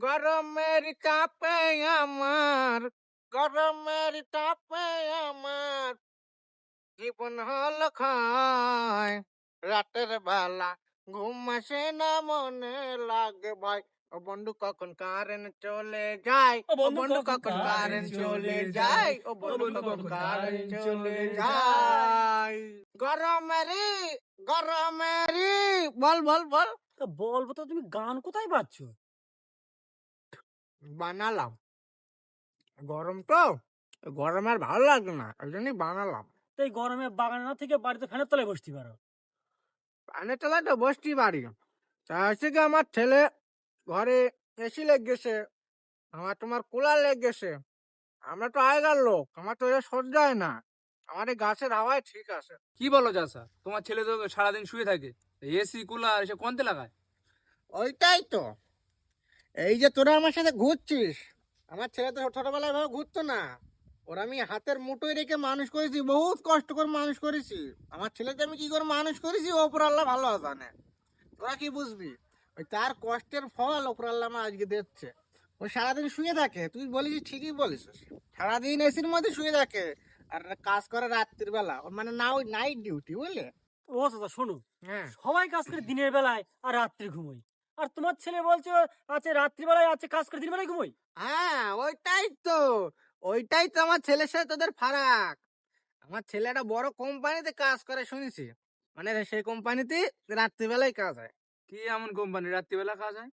গরমের তাপে আমার, গরমের তাপে আমার জীবন হলো ক্ষয়। রাতের বেলা ঘুম আসে না, মনে লাগে ভয়। ও বন্ধু কখন কারেন্ট চলে যায়, ও ও বন্ধু বন্ধু কখন কখন কারেন্ট কারেন্ট চলে চলে যায়, যায়, ও ও বন্ধু বন্ধু কখন কখন কারেন্ট কারেন্ট চলে চলে যায়। যায়। গরমেরই, গরমেরই, বল বল বল। তা বলবো তো, তুমি গান কোথায় পাচ্ছ? বানালাম, গরম তো, গরম আর ভালো লাগবে না, ওই জন্যই বানালাম। তো এই গরমে বাগানে না থেকে বাড়িতে ফ্যানের তলায় বসতে পারো। পানের তলায় তো বসতেই পারি। তা হচ্ছে কি, আমার ছেলে ঘরে এসি লেগ গেছে, আমার তোমার কুলার লেগ গেছে। আমরা তো আগেকার লোক, আমার তো এটা সহ্য হয় না। আমার এই গাছের হাওয়ায় ঠিক আছে। কি বলো চাষা, তোমার ছেলে তো সারাদিন শুয়ে থাকে, এসি কুলার এসে কোনতে লাগায়? ওইটাই তো, এই যে তোরা আমার সাথে ঘুরছিস, আমার ছেলে তো ছোটবেলায় ভাবে ঘুরতো না। ওরা আমি হাতের মুঠোয় রেখে মানুষ করেছি, বহুত কষ্ট করে মানুষ করেছি। আমার ছেলেকে আমি কি করে মানুষ করেছি, ওপর আল্লাহ ভালো জানে। তোরা কি বুঝবি? ওই তার কষ্টের ফল ওপর আল্লাহ আমার আজকে দিচ্ছে। ও সারাদিন শুয়ে থাকে, তুই বলিস ঠিকই বলিস, সারাদিন এসির মধ্যে শুয়ে থাকে আর কাজ করে রাত্রির বেলা, ওর মানে না, ওই নাইট ডিউটি, বুঝলে? ও চাচা শোনো, হ্যাঁ, সবাই কাজ করে দিনের বেলায় আর রাত্রে ঘুমোই, আর তোমার ছেলে বলছো আছে রাত্রিবেলায় আছে কাজ করে দিনের বেলায় ঘুমোই। হ্যাঁ, ওইটাই তো, ওইটাই তো আমার ছেলের সাথে তোদের ফারাক। আমার ছেলে একটা বড় কোম্পানিতে কাজ করে শুনেছি, মানে সেই কোম্পানিতে রাত্রিবেলায় কাজ হয়। কি এমন কোম্পানি রাত্রিবেলা কাজ হয়?